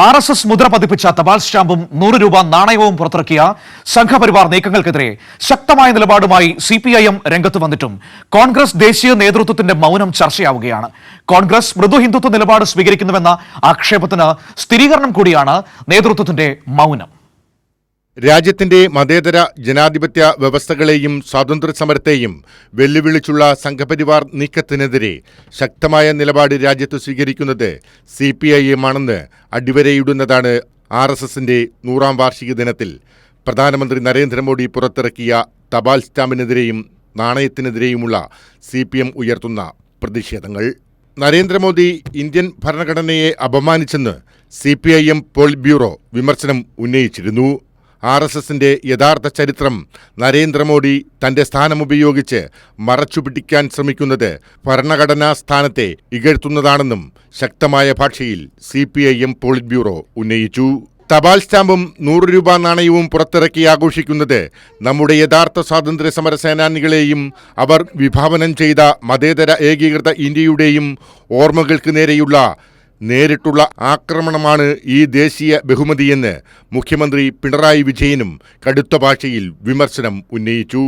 RSS മുദ്ര പതിപ്പിച്ച തപാൽ സ്റ്റാമ്പും 100 രൂപ നാണയവും പുറത്തിറക്കിയ സംഘപരിവാർ നീക്കങ്ങൾക്കെതിരെ ശക്തമായ നിലപാടുമായി CPIM രംഗത്ത് വന്നിട്ടും കോൺഗ്രസ് ദേശീയ നേതൃത്വത്തിന്റെ മൗനം ചർച്ചയാവുകയാണ്. കോൺഗ്രസ് മൃദു ഹിന്ദുത്വ നിലപാട് സ്വീകരിക്കുന്നുവെന്ന ആക്ഷേപത്തിന് സ്ഥിരീകരണം കൂടിയാണ് നേതൃത്വത്തിന്റെ മൗനം. രാജ്യത്തിന്റെ മതേതര ജനാധിപത്യ വ്യവസ്ഥകളെയും സ്വാതന്ത്ര്യസമരത്തെയും വെല്ലുവിളിച്ചുള്ള സംഘപരിവാർ നീക്കത്തിനെതിരെ ശക്തമായ നിലപാട് രാജ്യത്ത് സ്വീകരിക്കുന്നത് CPIM ആണെന്ന് അടിവരയിടുന്നതാണ് RSSന്റെ 100ാം വാർഷിക ദിനത്തിൽ പ്രധാനമന്ത്രി നരേന്ദ്രമോദി പുറത്തിറക്കിയ തപാൽ സ്റ്റാമ്പിനെതിരെയും നാണയത്തിനെതിരെയുമുള്ള CPM ഉയർത്തുന്ന പ്രതിഷേധങ്ങൾ. നരേന്ദ്രമോദി ഇന്ത്യൻ ഭരണഘടനയെ അപമാനിച്ചെന്ന് CPIM പോളിറ്റ് ബ്യൂറോ വിമർശനം ഉന്നയിച്ചിരുന്നു. RSSന്റെ യഥാർത്ഥ ചരിത്രം നരേന്ദ്രമോദി തന്റെ സ്ഥാനമുപയോഗിച്ച് മറച്ചുപിടിക്കാൻ ശ്രമിക്കുന്നത് ഭരണഘടനാ സ്ഥാനത്തെ ഇകഴ്ത്തുന്നതാണെന്നും ശക്തമായ ഭാഷയിൽ CPIM പോളിറ്റ് ബ്യൂറോ ഉന്നയിച്ചു. തപാൽ സ്റ്റാമ്പും 100 രൂപ നാണയവും പുറത്തിറക്കി ആഘോഷിക്കുന്നത് നമ്മുടെ യഥാർത്ഥ സ്വാതന്ത്ര്യ സമര സേനാനികളെയും അവർ വിഭാവനം ചെയ്ത മതേതര ഏകീകൃത ഇന്ത്യയുടെയും ഓർമ്മകൾക്ക് നേരെയുള്ള നേരിട്ടുള്ള ആക്രമണമാണ് ഈ ദേശീയ ബഹുമതിയെന്ന് മുഖ്യമന്ത്രി പിണറായി വിജയനും കടുത്ത ഭാഷയിൽ വിമർശനം ഉന്നയിച്ചു.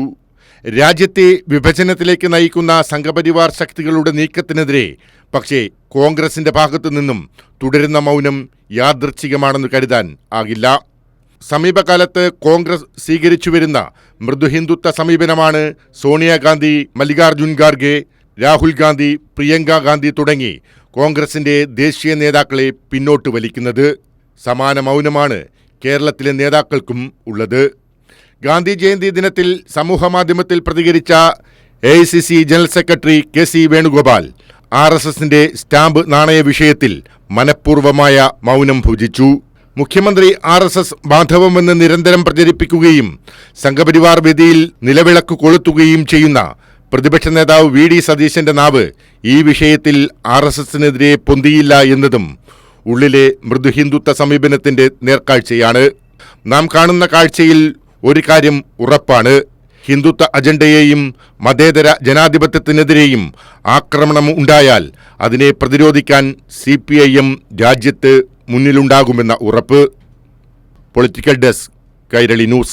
രാജ്യത്തെ വിഭജനത്തിലേക്ക് നയിക്കുന്ന സംഘപരിവാർ ശക്തികളുടെ നീക്കത്തിനെതിരെ പക്ഷേ കോൺഗ്രസിന്റെ ഭാഗത്തു നിന്നും തുടരുന്ന മൗനം യാദൃച്ഛികമാണെന്ന് കരുതാൻ ആകില്ല. സമീപകാലത്ത് കോൺഗ്രസ് സ്വീകരിച്ചുവരുന്ന മൃദുഹിന്ദുത്വ സമീപനമാണ് സോണിയാഗാന്ധി, മല്ലികാർജുൻ ഖാർഗെ, രാഹുൽ ഗാന്ധി, പ്രിയങ്ക ഗാന്ധി തുടങ്ങി കോൺഗ്രസിന്റെ ദേശീയ നേതാക്കളെ പിന്നോട്ട് വലിക്കുന്നത്. സമാന മൗനമാണ് കേരളത്തിലെ നേതാക്കൾക്കും ഉള്ളത്. ഗാന്ധി ജയന്തി ദിനത്തിൽ സമൂഹമാധ്യമത്തിൽ പ്രതികരിച്ച AICC general secretary KC Venugopal RSSന്റെ സ്റ്റാമ്പ് നാണയ വിഷയത്തിൽ മനഃപൂർവമായ മൗനം ഭുജിച്ചു. മുഖ്യമന്ത്രി RSS ബാന്ധവമെന്ന് നിരന്തരം പ്രചരിപ്പിക്കുകയും സംഘപരിവാർ വേദിയിൽ നിലവിളക്ക് കൊളുത്തുകയും ചെയ്യുന്ന പ്രതിപക്ഷ നേതാവ് VD സതീശന്റെ നാവ് ഈ വിഷയത്തിൽ RSSനെതിരെ പൊന്തിയില്ല എന്നതും ഉള്ളിലെ മൃദുഹിന്ദുത്വ സമീപനത്തിന്റെ നേർക്കാഴ്ചയാണ്. നാം കാണുന്ന കാഴ്ചയിൽ ഒരു കാര്യം ഉറപ്പാണ്: ഹിന്ദുത്വ അജണ്ടയെയും മതേതര ജനാധിപത്യത്തിനെതിരെയും ആക്രമണം ഉണ്ടായാൽ അതിനെ പ്രതിരോധിക്കാൻ CPIM രാജ്യത്ത് മുന്നിലുണ്ടാകുമെന്ന ഉറപ്പ്. Political desk, Kairali news.